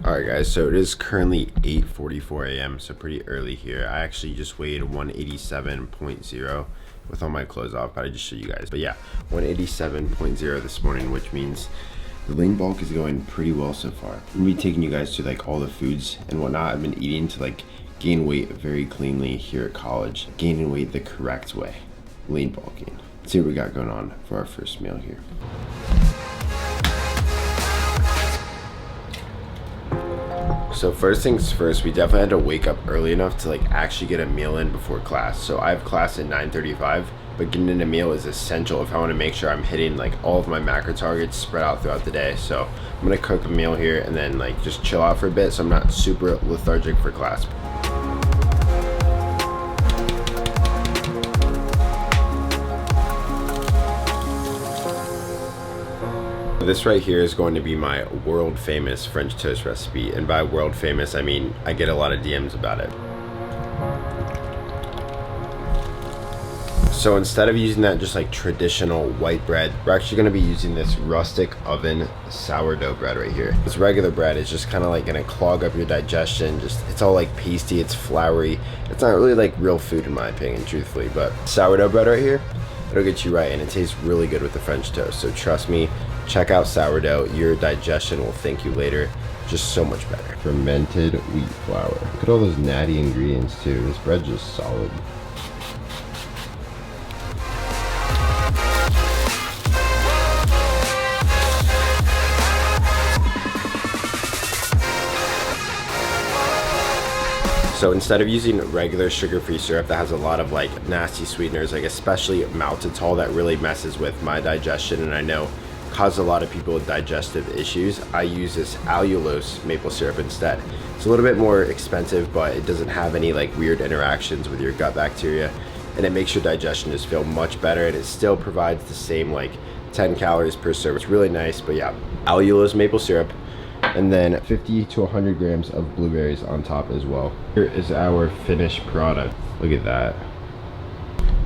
Alright guys, so it is currently 8:44 a.m. so pretty early here. I actually just weighed 187.0 with all my clothes off, but I just showed you guys. But yeah, 187.0 this morning, which means the lean bulk is going pretty well so far. I'm gonna be taking you guys to like all the foods and whatnot I've been eating to like gain weight very cleanly here at college. Gaining weight the correct way, lean bulking. Let's see what we got going on for our first meal here. So first things first, we definitely had to wake up early enough to like actually get a meal in before class. So I have class at 9:35, but getting in a meal is essential if I want to make sure I'm hitting like all of my macro targets spread out throughout the day. So I'm gonna cook a meal here and then like just chill out for a bit so I'm not super lethargic for class. This right here is going to be my world famous French toast recipe, and by world famous I mean I get a lot of DMs about it. So instead of using that just like traditional white bread, we're actually going to be using this rustic oven sourdough bread right here. This regular bread is just kind of like going to clog up your digestion. It's all like pasty, it's floury. It's not really like real food in my opinion, truthfully, but sourdough bread right here, it'll get you right, and it tastes really good with the French toast. So trust me, check out sourdough. Your digestion will thank you later. Just so much better. Fermented wheat flour. Look at all those natty ingredients too. This bread's just solid. So instead of using regular sugar-free syrup that has a lot of like nasty sweeteners, like especially maltitol that really messes with my digestion and I know causes a lot of people with digestive issues, I use this allulose maple syrup instead. It's a little bit more expensive, but it doesn't have any like weird interactions with your gut bacteria, and it makes your digestion just feel much better, and it still provides the same like 10 calories per serve. It's really nice. But yeah, allulose maple syrup, and then 50 to 100 grams of blueberries on top as well. Here is our finished product. Look at that.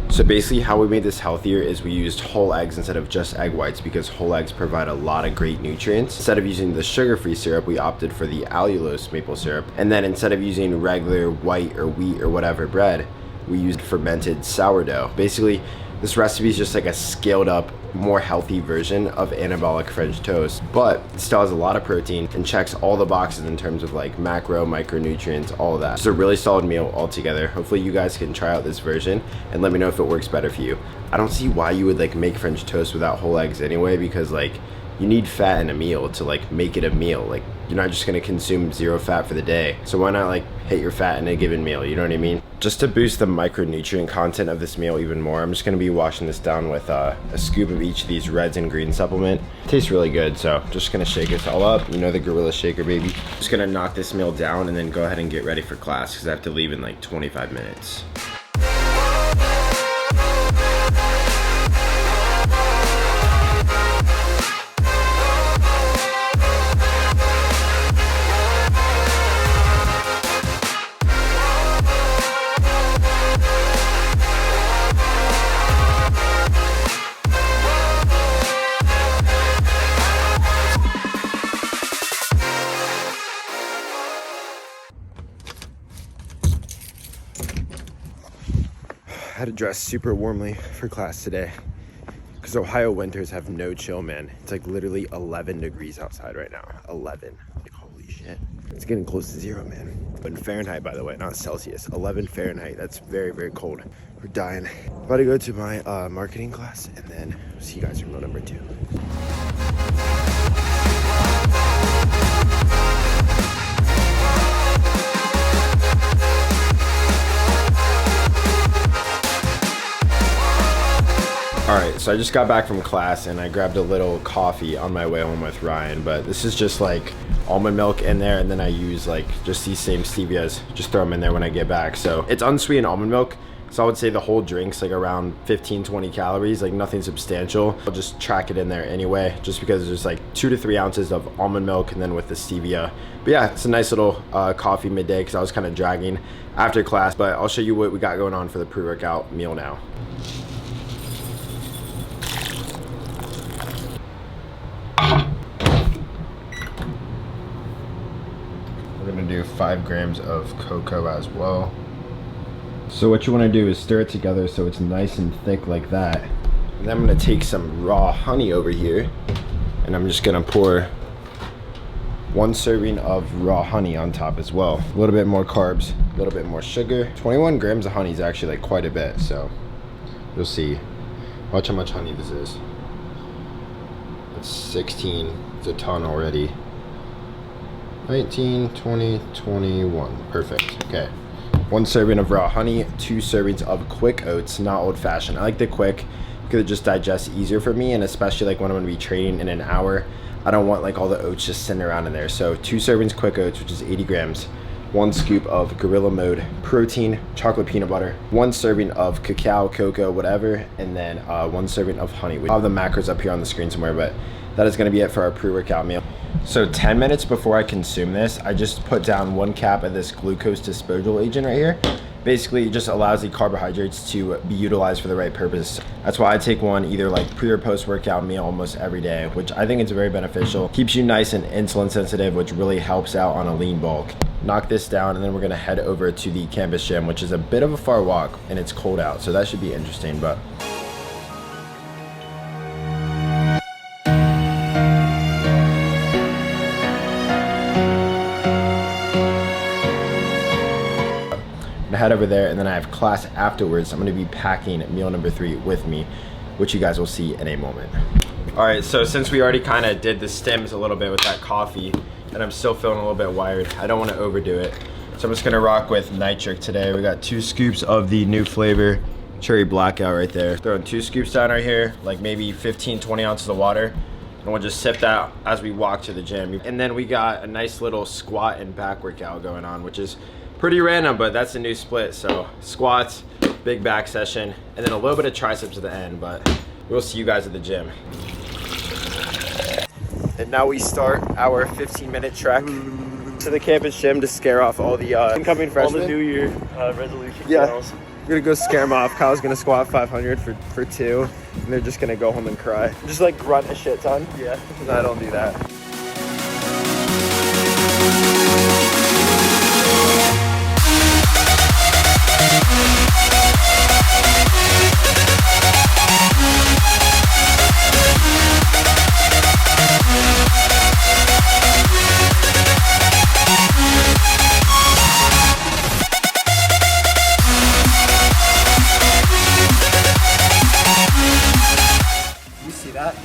So basically how we made this healthier is we used whole eggs instead of just egg whites, because whole eggs provide a lot of great nutrients. Instead of using the sugar-free syrup, we opted for the allulose maple syrup. And then instead of using regular white or wheat or whatever bread, we used fermented sourdough. Basically, this recipe is just like a scaled up, more healthy version of anabolic French toast, but it still has a lot of protein and checks all the boxes in terms of like macro, micronutrients, all of that. It's a really solid meal altogether. Hopefully you guys can try out this version and let me know if it works better for you. I don't see why you would like make French toast without whole eggs anyway, because like you need fat in a meal to like make it a meal. Like you're not just gonna consume zero fat for the day. So why not like hit your fat in a given meal, you know what I mean? Just to boost the micronutrient content of this meal even more, I'm just gonna be washing this down with a scoop of each of these reds and greens supplement. It tastes really good, so just gonna shake this all up. You know the Gorilla Shaker, baby. Just gonna knock this meal down and then go ahead and get ready for class, because I have to leave in like 25 minutes. I had to dress super warmly for class today because Ohio winters have no chill, man. It's like literally 11 degrees outside right now. 11. Like, holy shit. It's getting close to zero, man. But in Fahrenheit, by the way, not Celsius. 11 Fahrenheit. That's very, very cold. We're dying. About to go to my marketing class and then see you guys in row number 2. Alright, so I just got back from class and I grabbed a little coffee on my way home with Ryan, but this is just like almond milk in there, and then I use like just these same stevias, just throw them in there when I get back. So it's unsweetened almond milk, so I would say the whole drink's like around 15-20 calories, like nothing substantial. I'll just track it in there anyway, just because there's like 2 to 3 ounces of almond milk and then with the stevia. But yeah, it's a nice little coffee midday because I was kind of dragging after class, but I'll show you what we got going on for the pre-workout meal now. gonna do 5 grams of cocoa as well. So what you wanna do is stir it together so it's nice and thick like that. And then I'm gonna take some raw honey over here, and I'm just gonna pour 1 serving of raw honey on top as well. A little bit more carbs, a little bit more sugar. 21 grams of honey is actually like quite a bit, so you'll see. Watch how much honey this is. It's 16, it's a ton already. 19, 20, 21, perfect, okay. 1 serving of raw honey, 2 servings of quick oats, not old fashioned. I like the quick because it just digests easier for me, and especially like when I'm gonna be training in an hour, I don't want like all the oats just sitting around in there. So 2 servings quick oats, which is 80 grams, 1 scoop of Gorilla Mode protein, chocolate peanut butter, 1 serving of cacao, cocoa, whatever, and then 1 serving of honey. I'll have the macros up here on the screen somewhere, but that is gonna be it for our pre-workout meal. So 10 minutes before I consume this, I just put down 1 cap of this glucose disposal agent right here. Basically, it just allows the carbohydrates to be utilized for the right purpose. That's why I take one either like pre or post workout meal almost every day, which I think is very beneficial. Keeps you nice and insulin sensitive, which really helps out on a lean bulk. Knock this down, and then we're gonna head over to the campus gym, which is a bit of a far walk, and it's cold out, so that should be interesting. But head over there, and then I have class afterwards. I'm going to be packing meal number 3 with me, which you guys will see in a moment. All right, so since we already kind of did the stims a little bit with that coffee, and I'm still feeling a little bit wired, I don't want to overdo it. So I'm just going to rock with nitric today. We got 2 scoops of the new flavor, cherry blackout right there. Throwing 2 scoops down right here, like maybe 15, 20 ounces of water. And we'll just sip that as we walk to the gym. And then we got a nice little squat and back workout going on, which is pretty random, but that's a new split. So squats, big back session, and then a little bit of triceps at the end, but we'll see you guys at the gym. And now we start our 15-minute trek to the campus gym to scare off all the incoming freshmen. All the New Year resolution. Yeah, girls. we're gonna go scare them off. Kyle's gonna squat 500 for 2, and they're just gonna go home and cry. Just like grunt a shit ton. Yeah. No, I don't do that.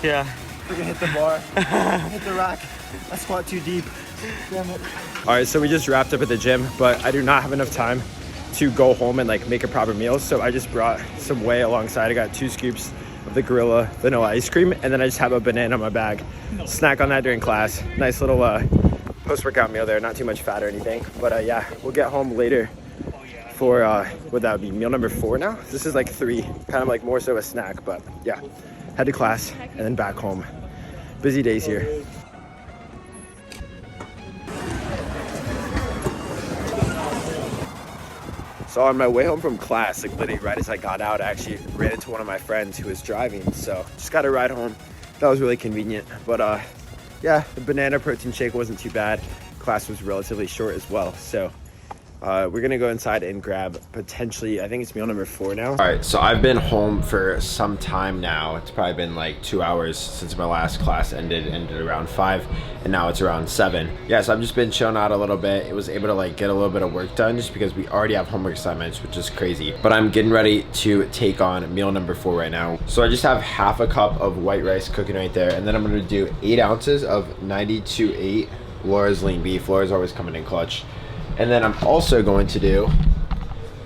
Yeah. We're gonna hit the bar, hit the rack. I squat too deep. Damn it. All right, so we just wrapped up at the gym, but I do not have enough time to go home and like make a proper meal. So I just brought some whey alongside. I got 2 scoops of the Gorilla vanilla ice cream, and then I just have a banana in my bag. Snack on that during class. Nice little post-workout meal there. Not too much fat or anything, but yeah, we'll get home later for what that would be, meal number 4 now. This is like 3, kind of like more so a snack, but yeah. Head to class and then back home. Busy days here. So on my way home from class, like literally right as I got out, I actually ran into one of my friends who was driving. So just got a ride home. That was really convenient. But yeah, the banana protein shake wasn't too bad. Class was relatively short as well. So we're gonna go inside and grab potentially, I think it's meal number 4 now. All right, so I've been home for some time now. It's probably been like 2 hours since my last class ended around 5, and now it's around 7. Yeah, so I've just been chilling out a little bit. It was able to like get a little bit of work done just because we already have homework assignments, which is crazy. But I'm getting ready to take on meal number 4 right now. So I just have half a cup of white rice cooking right there, and then I'm gonna do 8 ounces of 92.8 Laura's lean beef. Laura's always coming in clutch. And then I'm also going to do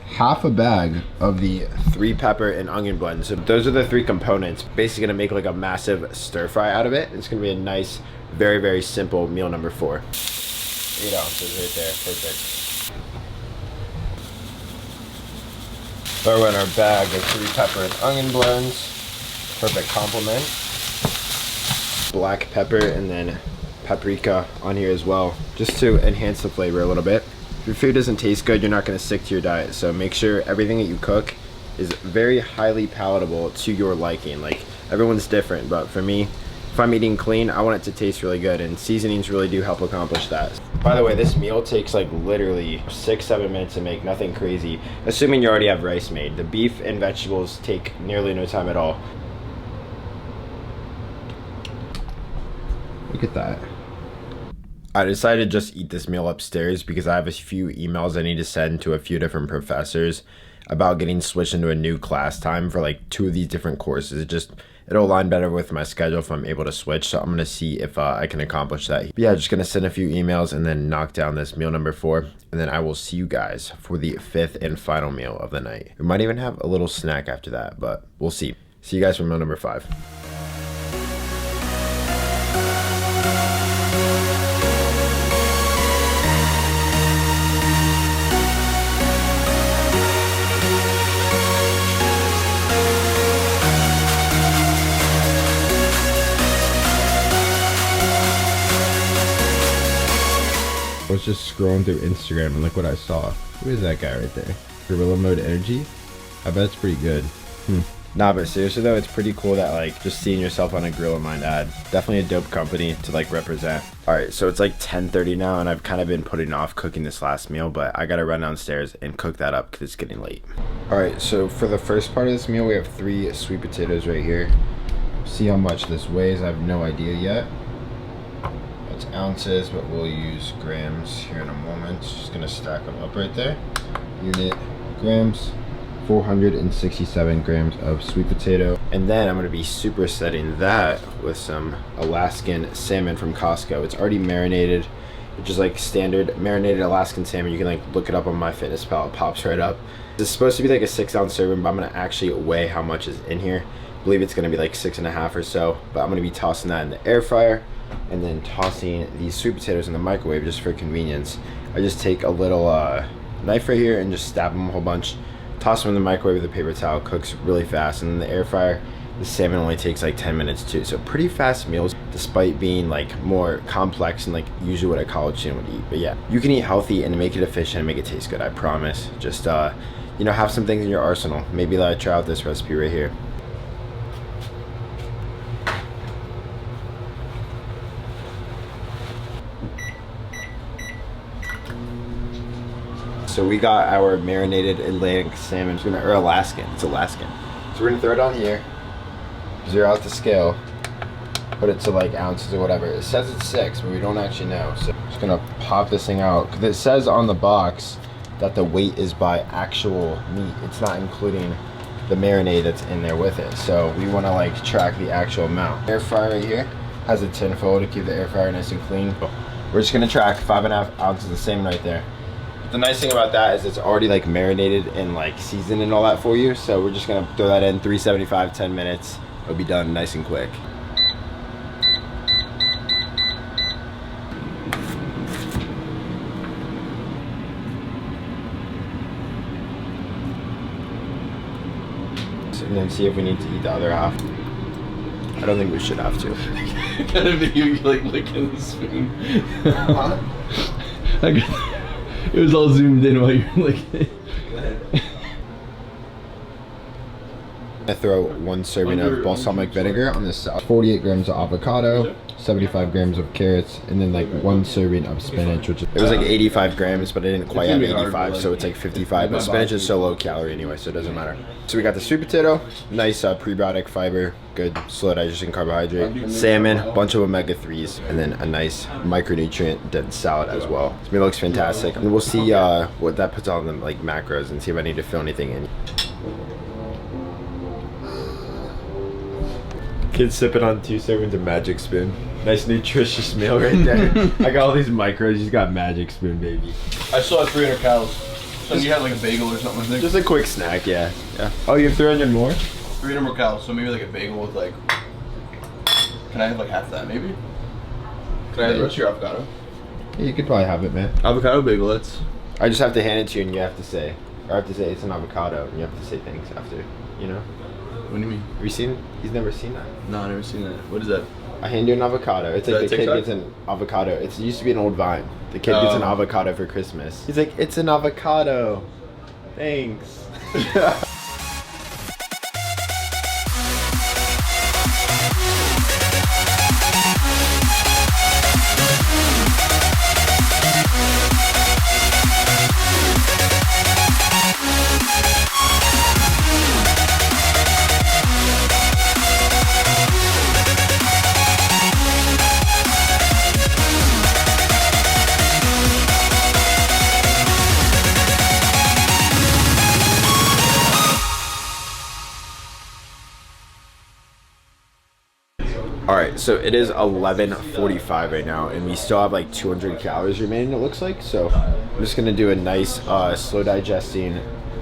half a bag of the 3 pepper and onion blend. So those are the 3 components. Basically gonna make like a massive stir fry out of it. It's gonna be a nice, very, very simple meal number 4. 8 ounces right there, perfect. Throw in our bag of 3 pepper and onion blends. Perfect complement. Black pepper and then paprika on here as well, just to enhance the flavor a little bit. If your food doesn't taste good, you're not going to stick to your diet, so make sure everything that you cook is very highly palatable to your liking. Like, everyone's different, but for me, If I'm eating clean, I want it to taste really good, and seasonings really do help accomplish that. By the way, this meal takes like literally 6-7 minutes to make, nothing crazy, assuming you already have rice made. The beef and vegetables take nearly no time at all. Look at that. I decided to just eat this meal upstairs because I have a few emails I need to send to a few different professors about getting switched into a new class time for like 2 of these different courses. It'll align better with my schedule if I'm able to switch, so I'm gonna see if I can accomplish that. But yeah, just gonna send a few emails and then knock down this meal number 4, and then I will see you guys for the 5th and final meal of the night. We might even have a little snack after that, but we'll see. See you guys for meal number 5. I was just scrolling through Instagram and look what I saw. Who is that guy right there? Gorilla Mode Energy? I bet it's pretty good. Nah, but seriously though, it's pretty cool that like just seeing yourself on a Gorilla Mind ad. Definitely a dope company to like represent. Alright, so it's like 10:30 now and I've kind of been putting off cooking this last meal, but I gotta run downstairs and cook that up because it's getting late. Alright, so for the first part of this meal, we have 3 sweet potatoes right here. See how much this weighs, I have no idea yet. It's ounces, but we'll use grams here in a moment. Just gonna stack them up right there. Unit grams, 467 grams of sweet potato. And then I'm gonna be supersetting that with some Alaskan salmon from Costco. It's already marinated, which is like standard marinated Alaskan salmon. You can like look it up on MyFitnessPal, it pops right up. This is supposed to be like a 6-ounce serving, but I'm gonna actually weigh how much is in here. I believe it's gonna be like 6.5 or so, but I'm gonna be tossing that in the air fryer and then tossing these sweet potatoes in the microwave just for convenience. I just take a little knife right here and just stab them a whole bunch, toss them in the microwave with a paper towel, cooks really fast. And in the air fryer, the salmon only takes like 10 minutes too. So pretty fast meals despite being like more complex and like usually what a college student would eat. But yeah, you can eat healthy and make it efficient and make it taste good, I promise. Just you know, have some things in your arsenal. Maybe try out this recipe right here. So we got our marinated Atlantic salmon, or Alaskan, it's Alaskan. So we're gonna throw it on here, zero out the scale, put it to like ounces or whatever. It says it's 6, but we don't actually know. So I'm just gonna pop this thing out. Cause it says on the box that the weight is by actual meat. It's not including the marinade that's in there with it. So we wanna like track the actual amount. Air fryer right here has a tin foil to keep the air fryer nice and clean. We're just gonna track 5.5 ounces of salmon right there. The nice thing about that is it's already like marinated and like seasoned and all that for you. So we're just gonna throw that in, 375, 10 minutes. It'll be done nice and quick. And then see if we need to eat the other half. I don't think we should have to. Kind of video you like licking the spoon. Huh? It was all zoomed in while you were licking it. I throw 1 serving of balsamic vinegar on this, 48 grams of avocado, 75 grams of carrots, and then like 1 serving of spinach, which it was like 85 grams, but I didn't quite have 85, so it's like 55. But spinach is so low calorie anyway, so it doesn't matter. So we got the sweet potato, nice prebiotic fiber, good slow digestion carbohydrate, salmon, bunch of omega-3s, and then a nice micronutrient dense salad as well. This meal looks fantastic, and we'll see what that puts on the like macros and see if I need to fill anything in. Kids sipping on 2 servings of Magic Spoon. Nice nutritious meal right there. I got all these micros, he's got Magic Spoon, baby. I still have 300 calories. So you had like a bagel or something, I think. Just a quick snack, yeah. Oh, you have 300 more? 300 more calories, so maybe like a bagel with like... Can I have like half that, maybe? Can I have the rest of your avocado? Yeah, you could probably have it, man. Avocado bagelets. I just have to hand it to you and you have to say, or I have to say it's an avocado and you have to say thanks after, you know? What do you mean? Have you seen? He's never seen that. No, I've never seen that. What is that? I hand you an avocado. It's like the kid gets an avocado. It used to be an old Vine. The kid gets an avocado for Christmas. He's like, it's an avocado. Thanks. So it is 11:45 right now, and we still have like 200 calories remaining, it looks like. So I'm just gonna do a nice slow digesting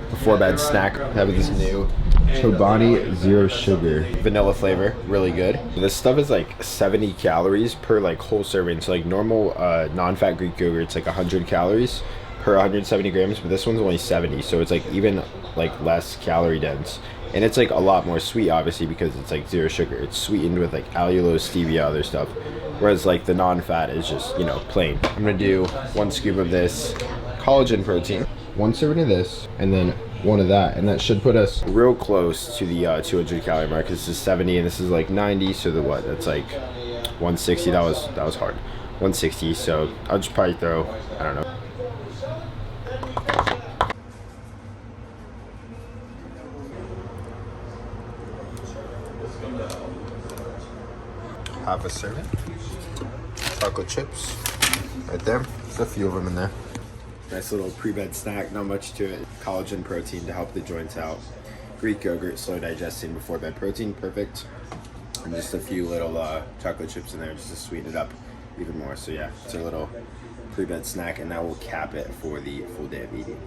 before bed snack. Having this new Chobani Zero Sugar vanilla flavor, really good. This stuff is like 70 calories per like whole serving. So like normal non-fat Greek yogurt, it's like 100 calories per 170 grams, but this one's only 70, so it's like even like less calorie dense. And it's like a lot more sweet, obviously, because it's like zero sugar. It's sweetened with like allulose, stevia, other stuff. Whereas like the non-fat is just, you know, plain. I'm gonna do 1 scoop of this collagen protein, 1 serving of this, and then 1 of that. And that should put us real close to the 200 calorie mark. This is 70 and this is like 90. So the what? That's like 160. That was hard. 160. So I'll just probably throw, I don't know, half a serving. Chocolate chips right there. There's a few of them in there. Nice little pre-bed snack, not much to it. Collagen protein to help the joints out. Greek yogurt, slow digesting before bed protein, perfect. And just a few little chocolate chips in there just to sweeten it up even more. So yeah, it's a little pre-bed snack, and that will cap it for the full day of eating.